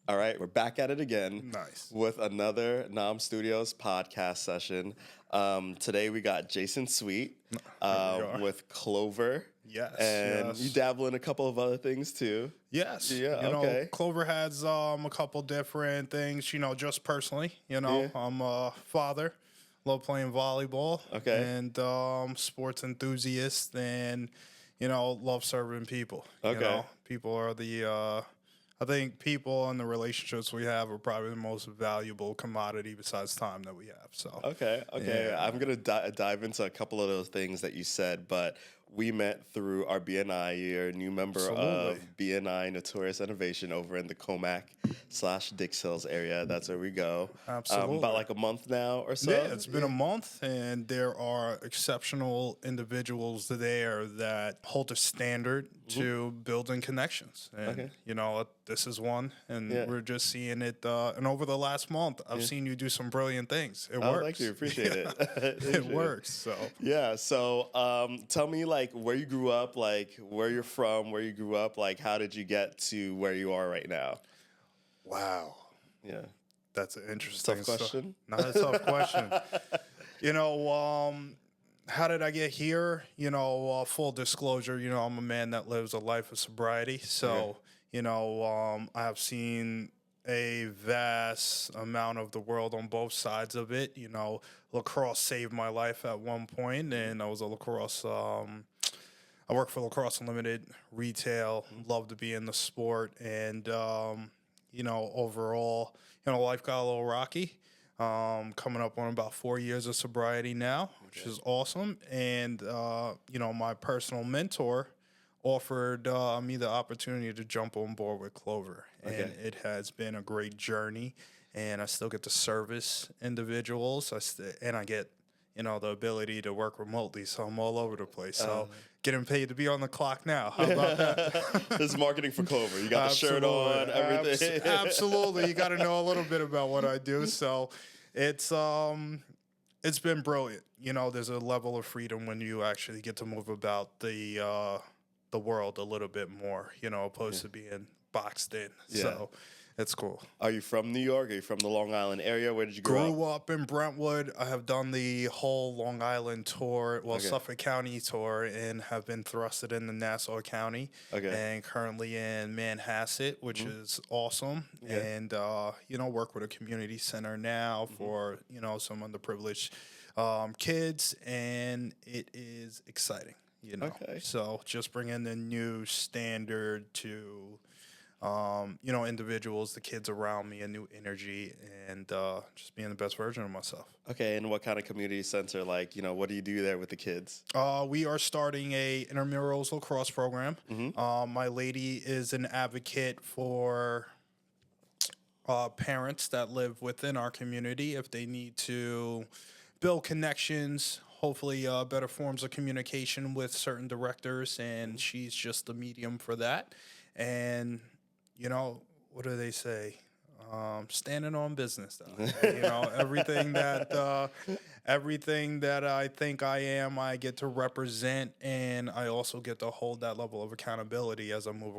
All right, we're back at it again. Nice. With another Nam Studios podcast session. Today we got Jasen Sweet with Clover. Yes, and yes. you dabble in a couple of other things too. Yes. Yeah, You know, okay. Clover has a couple different things, just personally. Yeah. I'm a father, love playing volleyball. Okay. And sports enthusiast and, love serving people. Okay. People are I think people and the relationships we have are probably the most valuable commodity besides time that we have. So Okay. Yeah. I'm going to dive into a couple of those things that you said, but we met through our BNI. You're a new member Absolutely. of BNI Notorious Innovation over in the Comac/Dix Hills area. That's where we go. Absolutely. About like a month now or so. Yeah, it's been a month, and there are exceptional individuals there that hold a standard to building connections. And, this is one, and we're just seeing it. And over the last month, I've seen you do some brilliant things. It works. Thank you. Appreciate it. It works. So Yeah. So tell me, like, where you grew up, like, where you're from, where you grew up, like, how did you get to where you are right now? Wow. Yeah. That's an interesting Tough question. Not a tough question. How did I get here? Full disclosure, I'm a man that lives a life of sobriety. So, I have seen a vast amount of the world on both sides of it. Lacrosse saved my life at one point, and I was a lacrosse. I work for Lacrosse Unlimited retail. Love to be in the sport, and overall, life got a little rocky. Coming up on about 4 years of sobriety now, which is awesome. And, my personal mentor offered me the opportunity to jump on board with Clover. And it has been a great journey. And I still get to service individuals. And I get, the ability to work remotely. So I'm all over the place. So getting paid to be on the clock now. How about that? This is marketing for Clover. You got the shirt on, everything. Absolutely. You got to know a little bit about what I do. So it's been brilliant. There's a level of freedom when you actually get to move about the world a little bit more, opposed to being boxed in. Yeah. So it's cool. Are you from New York? Are you from the Long Island area? Where did you grow up? Grew up in Brentwood. I have done the whole Long Island tour, Suffolk County tour, and have been thrusted into Nassau County. And currently in Manhasset, which is awesome. And, work with a community center now for, some underprivileged kids, and it is exciting, So just bringing the new standard to individuals, the kids around me, a new energy, and just being the best version of myself. Okay, and what kind of community center, like, what do you do there with the kids? We are starting a intramurals lacrosse program. My lady is an advocate for parents that live within our community if they need to build connections, hopefully better forms of communication with certain directors, and she's just the medium for that. And what do they say? Standing on business, though. Everything that I think I am, I get to represent, and I also get to hold that level of accountability as I move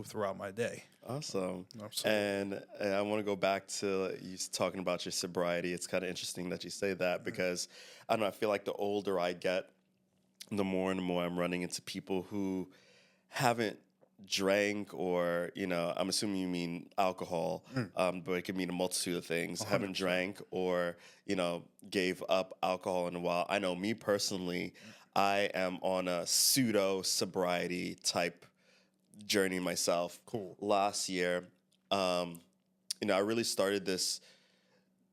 throughout my day. Awesome. Absolutely. And I want to go back to you talking about your sobriety. It's kind of interesting that you say that because I don't know, I feel like the older I get, the more and more I'm running into people who haven't drank or, I'm assuming you mean alcohol, but it could mean a multitude of things. 100%. Haven't drank or, gave up alcohol in a while. I know me personally, I am on a pseudo sobriety type journey myself. Cool. Last year, I really started this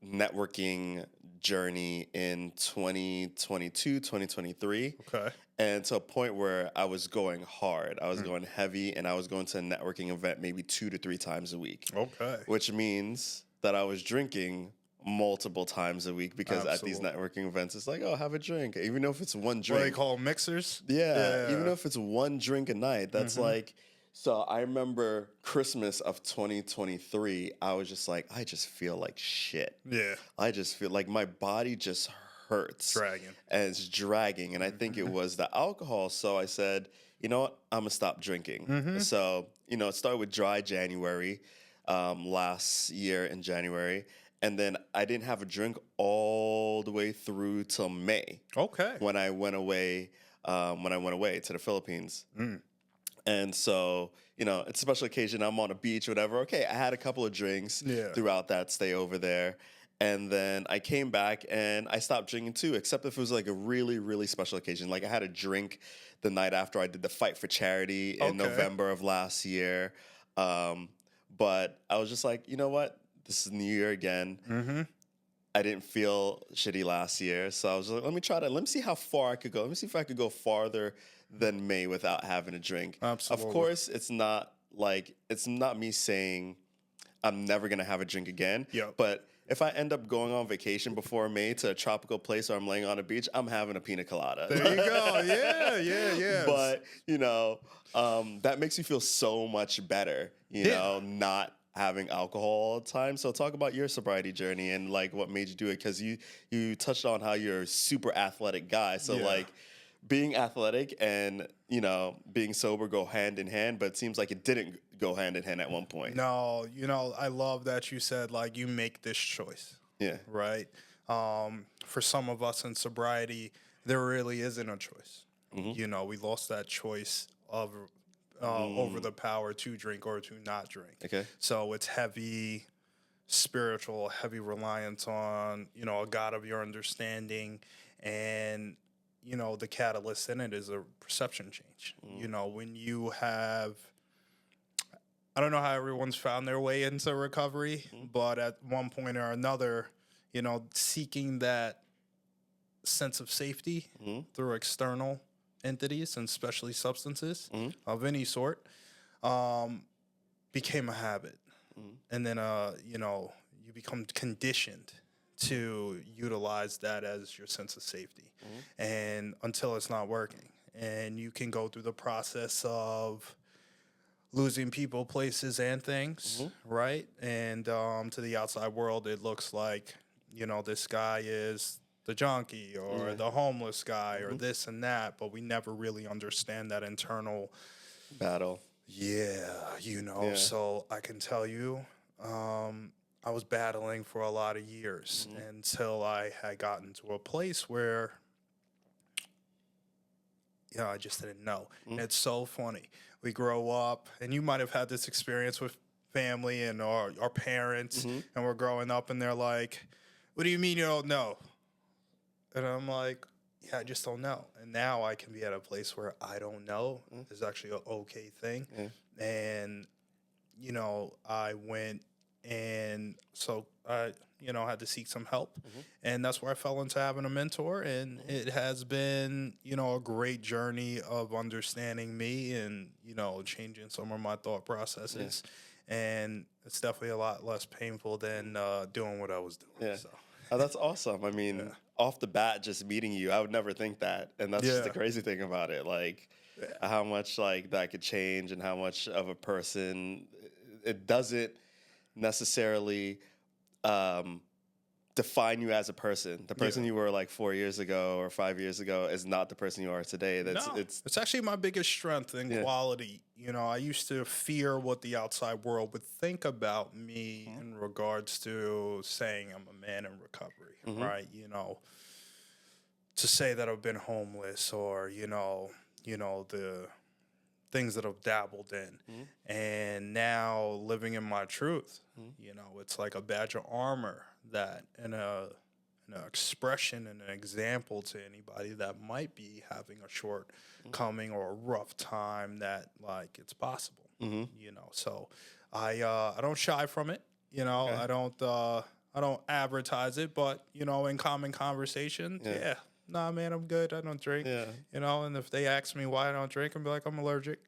networking journey in 2022, 2023. Okay. And to a point where I was going hard. I was going heavy, and I was going to a networking event maybe 2 to 3 times a week. Okay. Which means that I was drinking multiple times a week because at these networking events, it's like, oh, have a drink. Even if it's one drink. What they call mixers? Yeah. Even if it's one drink a night, that's like... So I remember Christmas of 2023, I was just like, I just feel like shit. Yeah. I just feel like my body just hurts. Dragging. And it's dragging. And I think it was the alcohol. So I said, you know what? I'm going to stop drinking. So, it started with dry January. last year in January, and then I didn't have a drink all the way through till May Okay. when I went away. When I went away to the Philippines. And so, it's a special occasion. I'm on a beach, whatever. Okay, I had a couple of drinks throughout that stay over there. And then I came back and I stopped drinking too, except if it was like a really, really special occasion. Like I had a drink the night after I did the Fight for Charity in November of last year. But I was just like, you know what? This is New Year again. I didn't feel shitty last year. So I was like, let me see how far I could go. Let me see if I could go farther than May without having a drink. Absolutely. Of course, it's not me saying I'm never going to have a drink again. But if I end up going on vacation before May to a tropical place or I'm laying on a beach, I'm having a pina colada. There you go. Yeah. But, that makes you feel so much better, not having alcohol all the time. So talk about your sobriety journey and like what made you do it, because you touched on how you're a super athletic guy. So like being athletic and being sober go hand in hand, but it seems like it didn't go hand in hand at one point. No, I love that you said like you make this choice. Yeah. Right. For some of us in sobriety, there really isn't a choice. We lost that choice of over the power to drink or to not drink. Okay. So it's heavy spiritual, heavy reliance on, a God of your understanding. And, the catalyst in it is a perception change. When you have, I don't know how everyone's found their way into recovery, but at one point or another, seeking that sense of safety through external entities and especially substances of any sort became a habit. And then, you become conditioned to utilize that as your sense of safety. And until it's not working. And you can go through the process of losing people, places, and things, right? And to the outside world, it looks like, this guy is the junkie or the homeless guy or this and that, but we never really understand that internal battle. So I can tell you, I was battling for a lot of years until I had gotten to a place where, I just didn't know. And it's so funny. We grow up, and you might have had this experience with family and our parents, and we're growing up, and they're like, what do you mean you don't know? And I'm like, I just don't know. And now I can be at a place where I don't know is actually an okay thing. And, I went and so I, had to seek some help. And that's where I fell into having a mentor. And it has been, a great journey of understanding me and, changing some of my thought processes. And it's definitely a lot less painful than doing what I was doing. So. Oh, that's awesome. I mean, off the bat, just meeting you, I would never think that. And that's just the crazy thing about it. Like how much like that could change and how much of a person it doesn't necessarily define you as a person. The person you were like 4 years ago or 5 years ago is not the person you are today. It's actually my biggest strength and quality. I used to fear what the outside world would think about me in regards to saying I'm a man in recovery, right? To say that I've been homeless or, the things that I've dabbled in. And now living in my truth, it's like a badge of armor that and an expression and an example to anybody that might be having a shortcoming or a rough time that like it's possible, So I don't shy from it, I don't advertise it, but in common conversation, nah, man, I'm good. I don't drink. And if they ask me why I don't drink, I'm like, I'm allergic.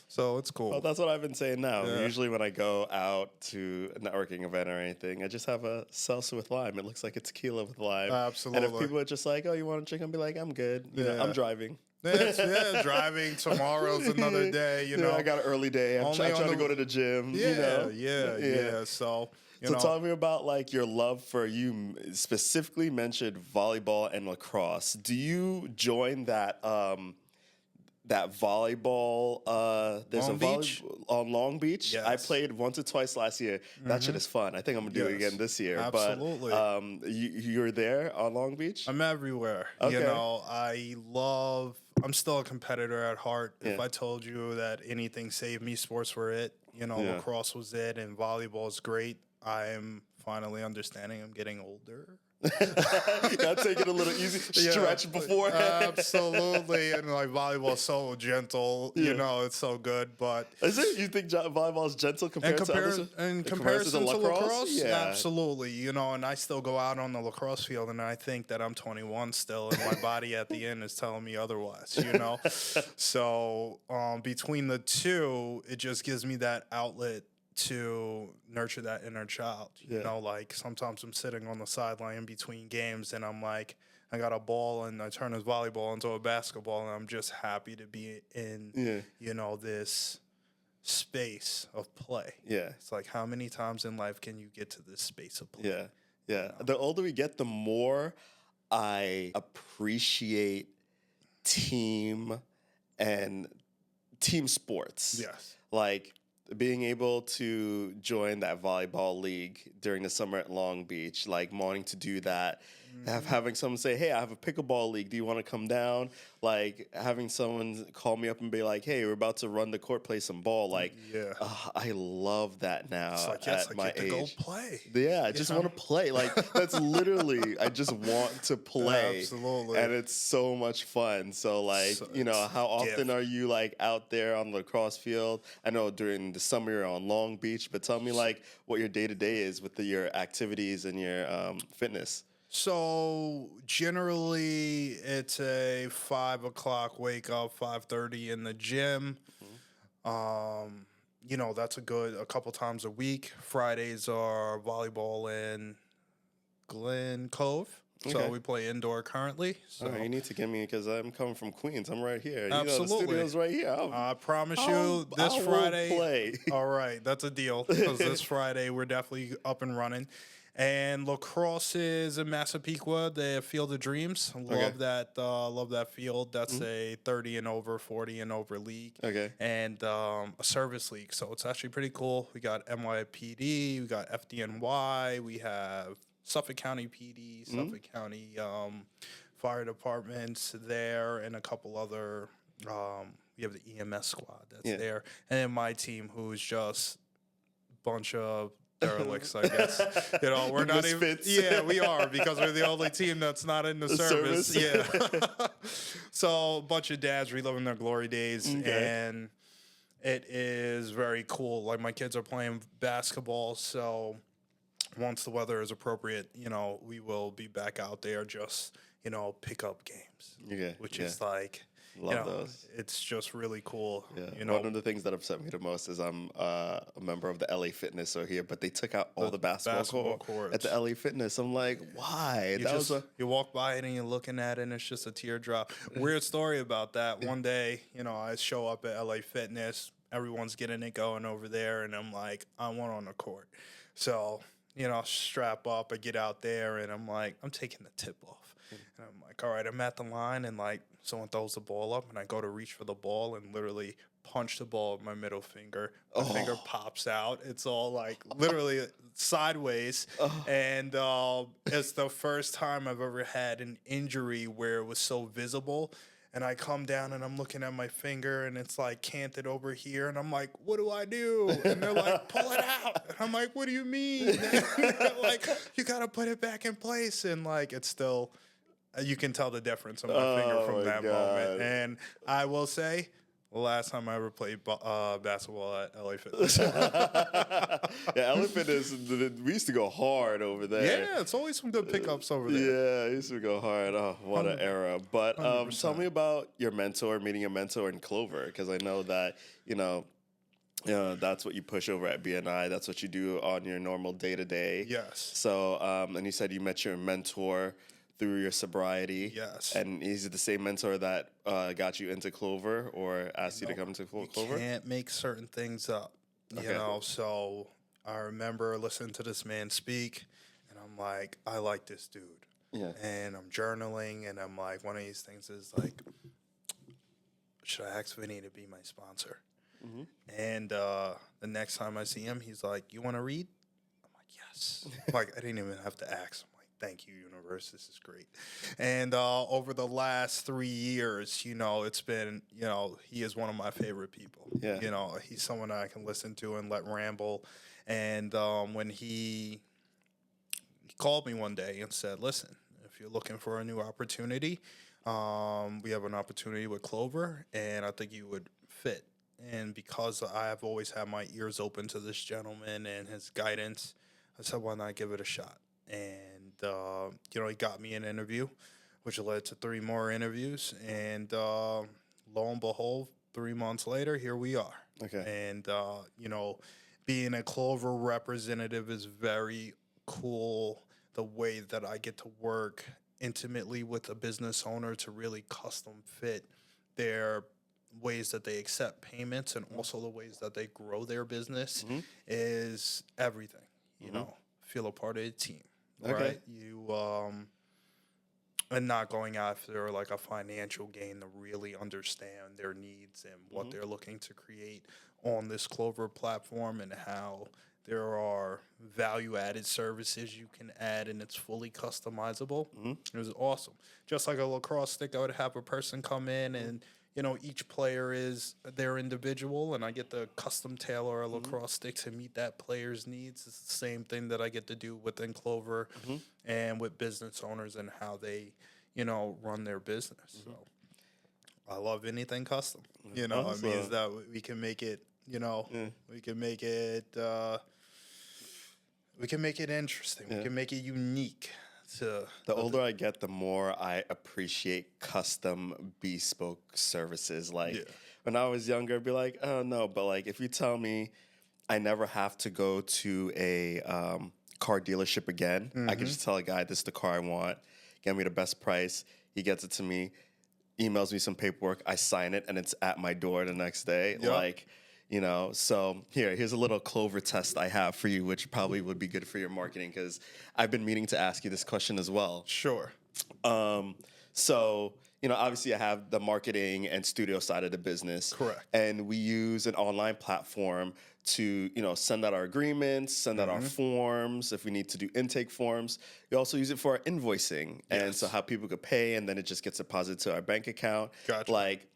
So it's cool. Well, that's what I've been saying now. Usually when I go out to a networking event or anything, I just have a salsa with lime. It looks like a tequila with lime. Absolutely. And if people are just like, oh, you want to drink? I'll be like, I'm good. I'm driving. Driving. Tomorrow's another day, I got an early day. I'm trying to go to the gym. So, talk to me about like your love for, you specifically mentioned volleyball and lacrosse. Do you join that that volleyball. There's Long a Beach? volleyball on Long Beach. I Yes. played once or twice last year. That shit is fun. I think I'm gonna do it Yes. again this year. Absolutely. But you're there on Long Beach. I'm everywhere. Okay. You know, I'm still a competitor at heart. If Yeah. I told you that anything saved me, sports were it. You know, Yeah. lacrosse was it, and volleyball is great. I'm finally understanding I'm getting older. Gotta take it a little easy. Stretch beforehand. Absolutely. And like volleyball's so gentle, you know, it's so good. But Is it? You think volleyball is gentle compared to others? in comparison to lacrosse, absolutely. You know, and I still go out on the lacrosse field, and I think that I'm 21 still, and my body at the end is telling me otherwise. You know, so between the two, it just gives me that outlet to nurture that inner child. You know, like sometimes I'm sitting on the sideline in between games, and I'm like, I got a ball, and I turn this volleyball into a basketball, and I'm just happy to be in, you know, this space of play. Yeah. It's like, how many times in life can you get to this space of play? Yeah. Yeah. You know? The older we get, the more I appreciate team sports. Yes. Like being able to join that volleyball league during the summer at Long Beach, like wanting to do that, having someone say, hey, I have a pickleball league. Do you want to come down? Like having someone call me up and be like, hey, we're about to run the court, play some ball. Like, I love that now at my age. Go play. Yeah, I just want to play. Like that's literally, I just want to play. Absolutely. And it's so much fun. So like, you know, how often are you like out there on the lacrosse field? I know during the summer you're on Long Beach, but tell me like what your day-to-day is with your activities and your fitness. So generally, it's a 5 o'clock wake up, 5:30 in the gym. You know, that's a couple times a week. Fridays are volleyball in Glen Cove. So we play indoor currently. So you need to get me because I'm coming from Queens. I'm right here. Absolutely. You know, the studio's right here. I promise you, this Friday. Play. All right, that's a deal. Because this Friday we're definitely up and running. And lacrosse is in Massapequa, the Field of Dreams. Love that field. That's a 30 and over, 40 and over league. Okay. And a service league. So it's actually pretty cool. We got NYPD, we got FDNY, we have Suffolk County PD, Suffolk County fire departments there, and a couple other. We have the EMS squad that's there, and then my team, who's just a bunch of derelicts, I guess. You know, we're not misfits. Even. Yeah, we are because we're the only team that's not in the service. Yeah. So a bunch of dads reliving their glory days, and it is very cool. Like my kids are playing basketball, so once the weather is appropriate, you know, we will be back out there just, you know, pick up games. Which is like, love those. It's just really cool. Yeah. You know, one of the things that upset me the most is I'm a member of the LA Fitness over here, but they took out all the basketball courts at the LA Fitness. I'm like, why? You walk by it and you're looking at it and it's just a teardrop. Weird story about that. One day, you know, I show up at LA Fitness, everyone's getting it going over there, and I'm like, I want on the court. So, you know, strap up, I get out there, and I'm like, I'm taking the tip off. And I'm like, all right, I'm at the line, and like, someone throws the ball up, and I go to reach for the ball and literally punch the ball with my middle finger. My finger pops out. It's all like literally sideways. And it's the first time I've ever had an injury where it was so visible. And I come down and I'm looking at my finger and it's like canted over here. And I'm like, what do I do? And they're like, pull it out. And I'm like, what do you mean? And they're like, you got to put it back in place. And like, it's still, you can tell the difference in my finger from that moment. And I will say, the last time I ever played basketball at LA Fitness. Yeah, LA Fitness, we used to go hard over there. Yeah, it's always some good pickups over there. Yeah, I used to go hard. Oh, what an era. But tell me about your mentor, meeting your mentor in Clover, because I know that, you know, that's what you push over at BNI. That's what you do on your normal day-to-day. Yes. So, and you said you met your mentor through your sobriety. Yes. And is it the same mentor that got you into Clover or asked you to come into Clover? You can't make certain things up, you know. So I remember listening to this man speak, and I'm like, I like this dude. Yeah. And I'm journaling, and I'm like, one of these things is like, should I ask Vinny to be my sponsor? And the next time I see him, he's like, you want to read? I'm like, yes. Like, I didn't even have to ask. I'm like, thank you, universe. This is great. And over the last 3 years, it's been, he is one of my favorite people. Yeah. He's someone I can listen to and let ramble. And when he called me one day and said, listen, if you're looking for a new opportunity, we have an opportunity with Clover, and I think you would fit. And because I have always had my ears open to this gentleman and his guidance, I said, why not give it a shot? And, he got me an interview, which led to 3 more interviews. And lo and behold, 3 months later, here we are. Okay. And, being a Clover representative is very cool. The way that I get to work intimately with a business owner to really custom fit their ways that they accept payments and also the ways that they grow their business is everything. Feel a part of the team, right? You and not going after like a financial gain to really understand their needs and what they're looking to create on this Clover platform, and how there are value-added services you can add, and it's fully customizable. It was awesome. Just like a lacrosse stick, I would have a person come in and, each player is their individual, and I get to custom tailor a lacrosse stick to meet that player's needs. It's the same thing that I get to do within Clover and with business owners and how they, run their business. So I love anything custom. It means that we can make it, we can make it... we can make it interesting. We can make it unique. The older I get, the more I appreciate custom bespoke services. Like when I was younger, I'd be like, oh no, but like if you tell me I never have to go to a car dealership again, I can just tell a guy this is the car I want, get me the best price. He gets it to me, emails me some paperwork, I sign it, and it's at my door the next day. Like, so here's a little Clover test I have for you, which probably would be good for your marketing, because I've been meaning to ask you this question as well. Sure. So, obviously I have the marketing and studio side of the business. Correct. And we use an online platform to, send out our agreements, send out our forms, if we need to do intake forms. We also use it for our invoicing. And so how people could pay, and then it just gets deposited to our bank account. Gotcha. Like,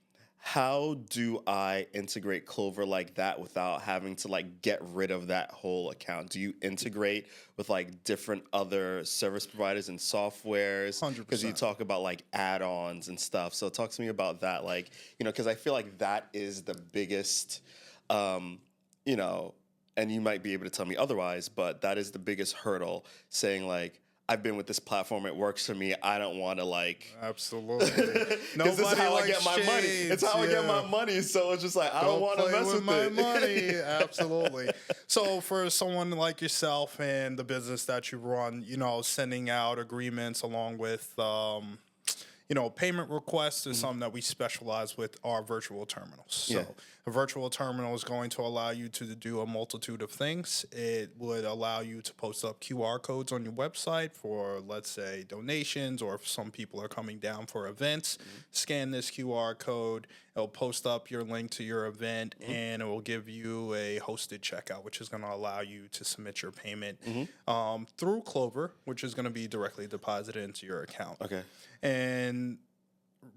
how do I integrate Clover like that without having to like get rid of that whole account? Do you integrate with like different other service providers and softwares? 100%. Because you talk about like add-ons and stuff. So talk to me about that. Like, because I feel like that is the biggest, and you might be able to tell me otherwise, but that is the biggest hurdle, saying like, I've been with this platform, it works for me, I don't want to like... Absolutely. Because this is how I get my money. It's how I get my money, so it's just like, I don't want to mess with my money. Absolutely. So for someone like yourself and the business that you run, sending out agreements along with... payment requests is something that we specialize with our virtual terminals. So a virtual terminal is going to allow you to do a multitude of things. It would allow you to post up QR codes on your website for, let's say, donations, or if some people are coming down for events, scan this QR code. It'll post up your link to your event, and it will give you a hosted checkout, which is going to allow you to submit your payment through Clover, which is going to be directly deposited into your account. Okay. And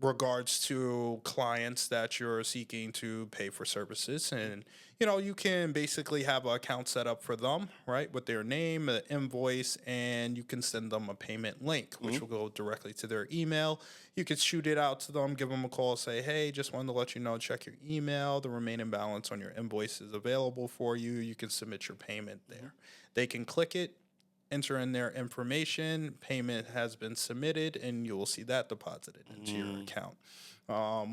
regards to clients that you're seeking to pay for services, and you can basically have an account set up for them, right, with their name, an invoice, and you can send them a payment link, which will go directly to their email. You could shoot it out to them, give them a call, say, hey, just wanted to let you know, check your email, the remaining balance on your invoice is available for you. You can submit your payment there. They can click it, enter in their information, payment has been submitted, and you will see that deposited into your account.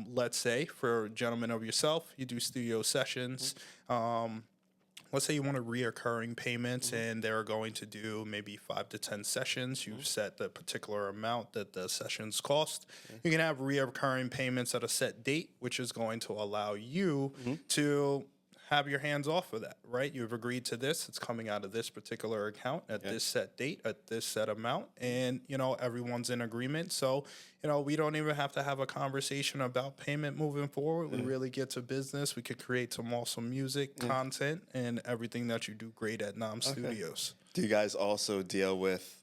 Let's say, for a gentleman of yourself, you do studio sessions. Let's say you want a reoccurring payments, and they're going to do maybe 5 to 10 sessions. You've set the particular amount that the sessions cost. You can have reoccurring payments at a set date, which is going to allow you to have your hands off of that, right? You've agreed to this. It's coming out of this particular account at this set date, at this set amount. And, everyone's in agreement. So, we don't even have to have a conversation about payment moving forward. We really get to business. We could create some awesome music, content, and everything that you do great at Nam Studios. Do you guys also deal with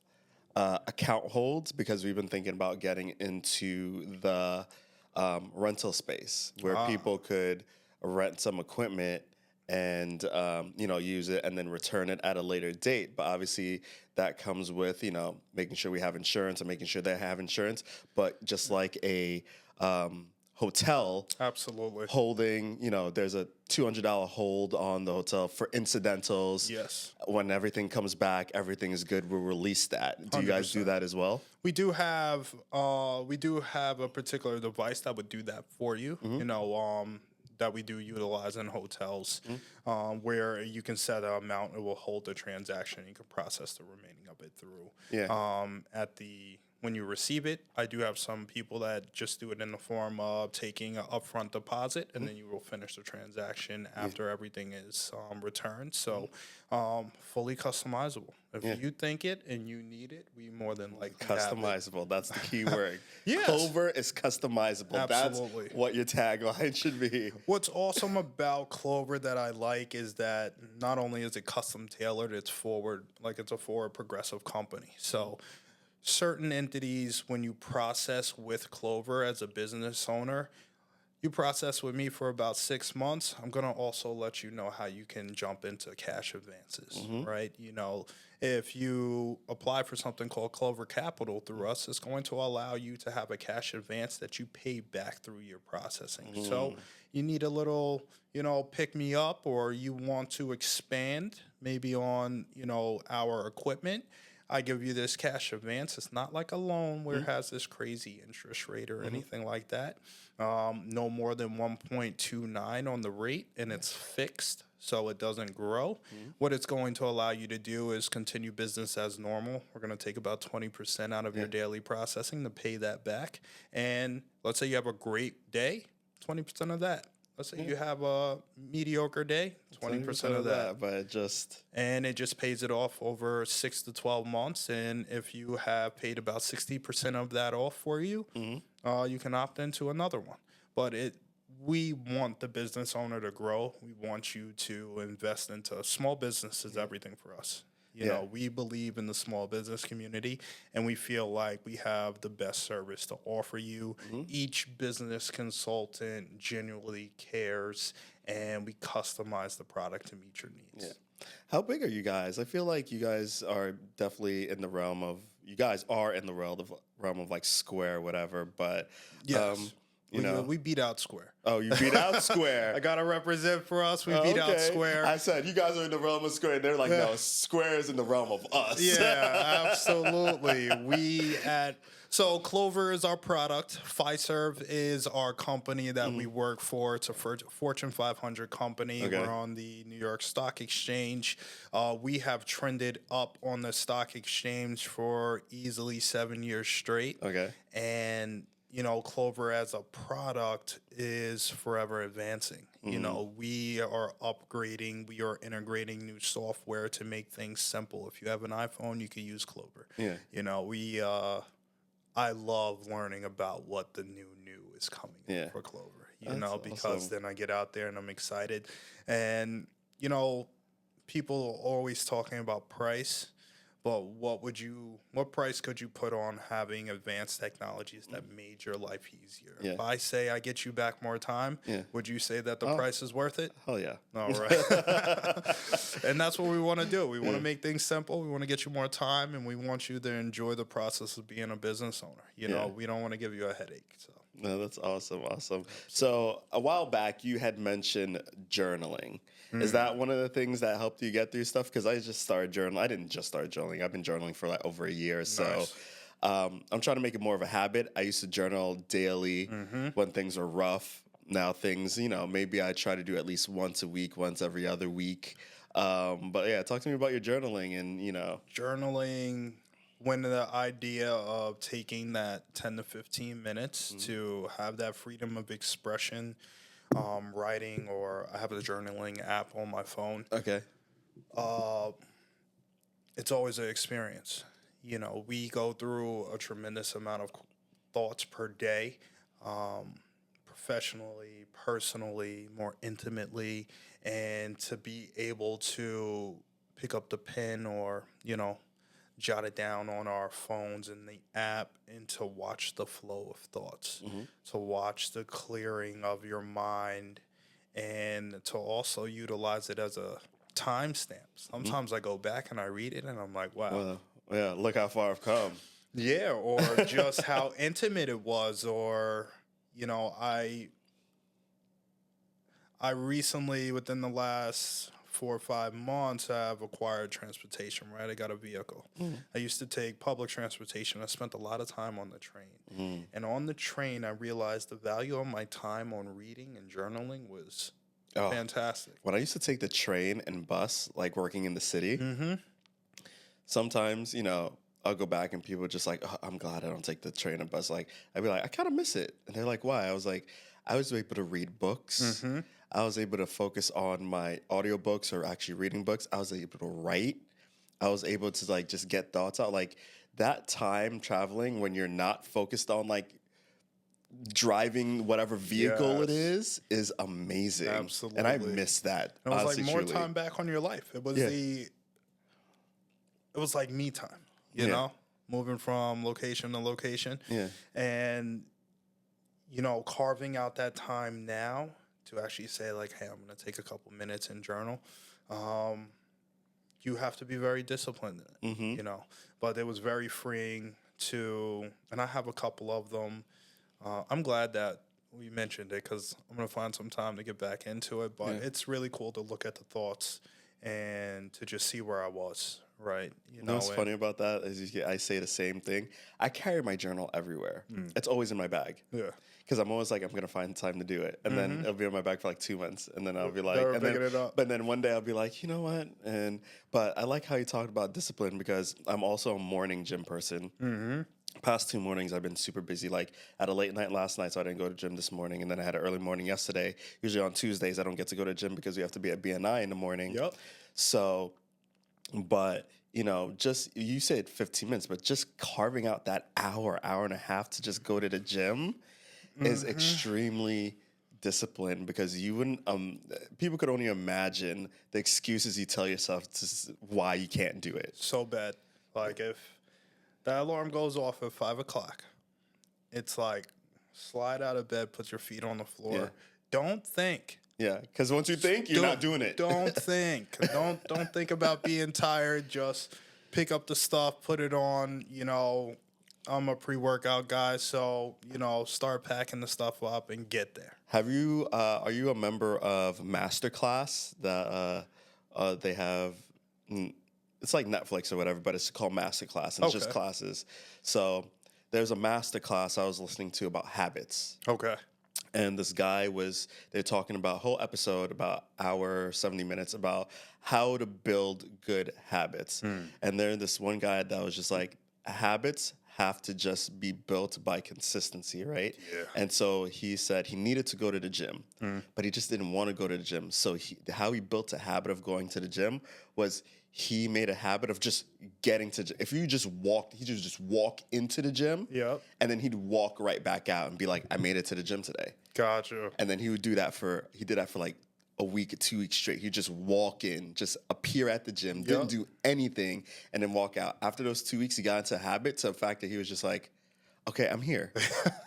account holds? Because we've been thinking about getting into the rental space where people could rent some equipment and use it and then return it at a later date. But obviously that comes with making sure we have insurance and making sure they have insurance. But just like a hotel, absolutely, holding, there's a $200 hold on the hotel for incidentals. Yes. When everything comes back, everything is good, we'll release that. Do you guys 100%. do that as well? We do have a particular device that would do that for you. That we do utilize in hotels, where you can set an amount, it will hold the transaction, you can process the remaining of it through. When you receive it, I do have some people that just do it in the form of taking an upfront deposit, and then you will finish the transaction after everything is returned. So, fully customizable. If you think it and you need it, we more than likely customizable. Have it. That's the key word. Yes. Clover is customizable. Absolutely. That's what your tagline should be. What's awesome about Clover that I like is that not only is it custom tailored, it's a forward progressive company. So certain entities, when you process with Clover as a business owner, you process with me for about 6 months. I'm going to also let you know how you can jump into cash advances, right? If you apply for something called Clover Capital through us, it's going to allow you to have a cash advance that you pay back through your processing. So you need a little, pick me up, or you want to expand maybe on, our equipment. I give you this cash advance. It's not like a loan where it has this crazy interest rate or anything like that. No more than 1.29 on the rate, and it's fixed, so it doesn't grow. What it's going to allow you to do is continue business as normal. We're going to take about 20% out of your daily processing to pay that back. And let's say you have a great day, 20% of that. Let's say you have a mediocre day, 20% of that. But it just pays it off over 6 to 12 months. And if you have paid about 60% of that off for you, you can opt into another one. But we want the business owner to grow. We want you to invest into small business is everything for us. We believe in the small business community, and we feel like we have the best service to offer you. Each business consultant genuinely cares, and we customize the product to meet your needs. Yeah. How big are you guys? I feel like you guys are definitely in the realm of like Square, whatever. But yes. We beat out Square. Oh, you beat out Square. I got to represent for us. We beat out Square. I said, you guys are in the realm of Square. They're like, no, Square is in the realm of us. Yeah, absolutely. So Clover is our product. Fiserv is our company that we work for. It's a Fortune 500 company. Okay. We're on the New York Stock Exchange. We have trended up on the stock exchange for easily 7 years straight. Okay. And Clover as a product is forever advancing. We are upgrading. We are integrating new software to make things simple. If you have an iPhone, you can use Clover. Yeah. I love learning about what the new is coming for Clover. Because awesome. Then I get out there and I'm excited. And, people are always talking about price. But what price could you put on having advanced technologies that made your life easier? Yeah. If I say I get you back more time, would you say that the price is worth it? Hell yeah. All right. And that's what we want to do. We want to make things simple. We want to get you more time, and we want you to enjoy the process of being a business owner. We don't want to give you a headache. So. No, that's awesome. So a while back, you had mentioned journaling. Is that one of the things that helped you get through stuff? Because I just started journaling. I didn't just start journaling. I've been journaling for like over a year. So Nice. I'm trying to make it more of a habit. I used to journal daily when things were rough. Now things, maybe I try to do at least once a week, once every other week. But yeah, talk to me about your journaling and, Journaling, when the idea of taking that 10 to 15 minutes to have that freedom of expression writing, or I have a journaling app on my phone. Okay. Uh, it's always an experience. We go through a tremendous amount of thoughts per day, um, professionally, personally, more intimately, and to be able to pick up the pen or, jot it down on our phones in the app and to watch the flow of thoughts, to watch the clearing of your mind, and to also utilize it as a timestamp. Sometimes I go back and I read it and I'm like, wow. Well, yeah, look how far I've come. Yeah, or just how intimate it was, or I recently, within the last 4 or 5 months, have acquired transportation. Right, I got a vehicle. I used to take public transportation. I spent a lot of time on the train, and on the train, I realized the value of my time on reading and journaling was fantastic. When I used to take the train and bus, like working in the city, sometimes, I'll go back and people are just like, oh, I'm glad I don't take the train and bus. Like, I'd be like, I kind of miss it. And they're like, why? I was like, I was able to read books. I was able to focus on my audiobooks or actually reading books. I was able to write. I was able to like just get thoughts out. Like that time traveling when you're not focused on like driving whatever vehicle it is amazing. Absolutely. And I miss that. It was honestly, like more truly. time back on your life. It was it was like me time, moving from location to location. Yeah. And, carving out that time now to actually say like, hey, I'm going to take a couple minutes and journal. You have to be very disciplined, but it was very freeing and I have a couple of them. I'm glad that we mentioned it because I'm going to find some time to get back into it, but it's really cool to look at the thoughts and to just see where I was, right? What's funny about that is I say the same thing. I carry my journal everywhere. It's always in my bag. Yeah. Because I'm always like, I'm going to find time to do it. And then it'll be in my bag for like 2 months. And then I'll be like, but then one day I'll be like, you know what? But I like how you talked about discipline because I'm also a morning gym person. Past 2 mornings, I've been super busy. Like, I had a late night last night, so I didn't go to gym this morning. And then I had an early morning yesterday. Usually on Tuesdays, I don't get to go to gym because we have to be at BNI in the morning. Yep. So, but, just, you said 15 minutes, but just carving out that hour and a half to just go to the gym is extremely disciplined because you wouldn't, people could only imagine the excuses you tell yourself why you can't do it. So bad. Like, if that alarm goes off at 5 o'clock, it's like slide out of bed, put your feet on the floor. Yeah. Don't think. Yeah, because once you think, you're not doing it. Don't think. Don't think about being tired. Just pick up the stuff, put it on. I'm a pre-workout guy, so start packing the stuff up and get there. Have you? Are you a member of Masterclass that they have? It's like Netflix or whatever, but it's called Masterclass, and it's just classes. So there's a masterclass I was listening to about habits. Okay. And this guy they're talking about a whole episode, about hour, 70 minutes, about how to build good habits. And there's this one guy that was just like, habits have to just be built by consistency, right? Yeah. And so he said he needed to go to the gym, but he just didn't want to go to the gym. So how he built a habit of going to the gym was he made a habit of just getting to. If you just walked, he would just walk into the gym, and then he'd walk right back out and be like, "I made it to the gym today." Gotcha. And then he did that for like a week or 2 weeks straight. He'd just walk in, just appear at the gym, didn't do anything, and then walk out. After those 2 weeks, he got into a habit to the fact that he was just like, okay, I'm here,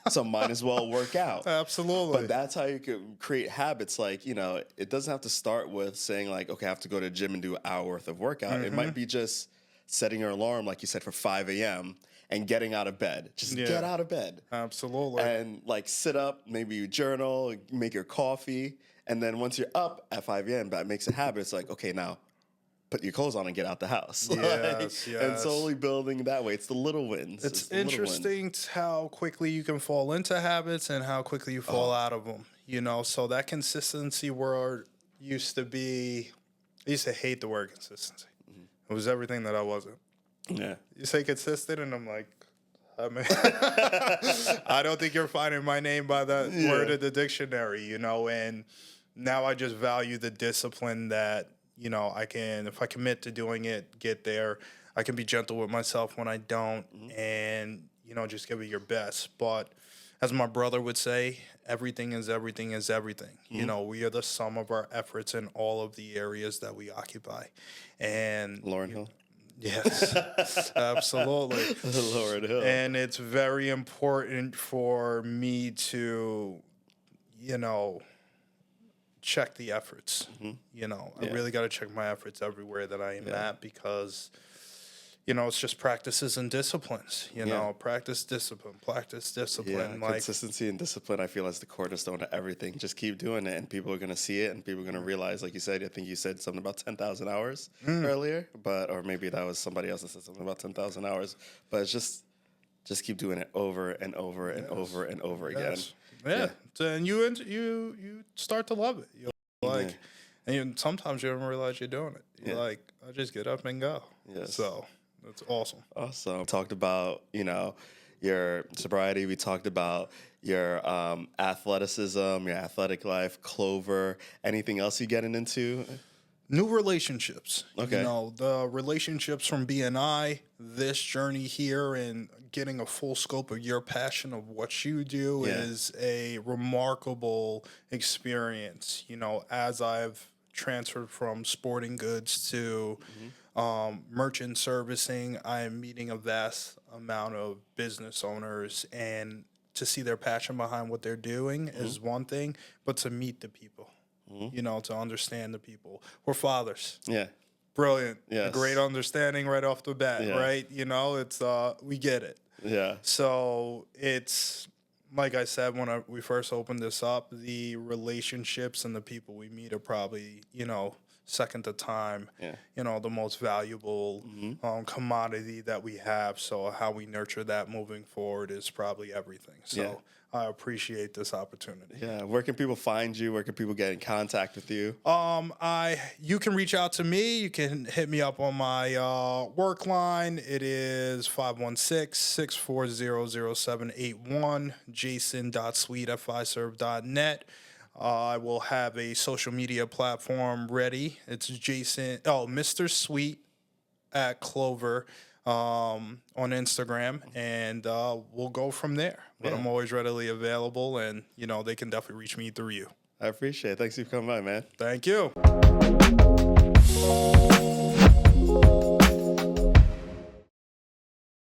so might as well work out. Absolutely. But that's how you could create habits. Like, it doesn't have to start with saying like, okay, I have to go to the gym and do an hour worth of workout. It might be just setting your alarm, like you said, for 5 a.m. and getting out of bed. Just get out of bed. Absolutely. And like sit up, maybe you journal, make your coffee. And then once you're up at 5 a.m., that makes a habit. It's like, okay, now put your clothes on and get out the house. Yes. And slowly building that way. It's the little wins. It's interesting how quickly you can fall into habits and how quickly you fall out of them. So that consistency word used to be, I used to hate the word consistency. It was everything that I wasn't. Yeah. You say consistent, and I'm like, I mean, I don't think you're finding my name by that word in the dictionary, you know, and now I just value the discipline that, you know, I can, if I commit to doing it, get there. I can be gentle with myself when I don't, and, you know, just give it your best. But as my brother would say, everything is everything is everything. You know, we are the sum of our efforts in all of the areas that we occupy. And Lauren Hill. yes, absolutely. Lauren Hill. And it's very important for me to, you know, check the efforts. You know, I really got to check my efforts everywhere that I am at, because, you know, it's just practices and disciplines, you know, practice discipline. Yeah, Like, consistency and discipline, I feel, is the cornerstone to everything. Just keep doing it, and people are going to see it, and people are going to realize, like you said, I think you said something about 10,000 hours earlier, or maybe that was somebody else that said something about 10,000 hours. But it's just keep doing it over and over and over and over again. Yeah. And you start to love it. You're like, and sometimes you don't realize you're doing it. You're like, I just get up and go. Yes. So that's awesome. Awesome. We talked about, you know, your sobriety. We talked about your athleticism, your athletic life, Clover. Anything else you getting into? New relationships. Okay. You know, the relationships from BNI, this journey here, and getting a full scope of your passion of what you do is a remarkable experience. You know, as I've transferred from sporting goods to merchant servicing, I am meeting a vast amount of business owners, and to see their passion behind what they're doing is one thing, but to meet the people, you know, to understand the people. We're fathers. Yeah. Brilliant. Yes. A great understanding right off the bat, right? You know, it's we get it. Yeah. So it's, like I said, when we first opened this up, the relationships and the people we meet are probably, you know, second to time, you know, the most valuable commodity that we have. So how we nurture that moving forward is probably everything. So I appreciate this opportunity. Yeah. Where can people find you? Where can people get in contact with you? You can reach out to me. You can hit me up on my work line. It is 516-640-0781, jasen.sweet@fiserv.net. I will have a social media platform ready. It's Mr. Sweet at Clover on Instagram, and we'll go from there. But I'm always readily available, and, you know, they can definitely reach me through you. I appreciate it. Thanks for coming by, man. Thank you.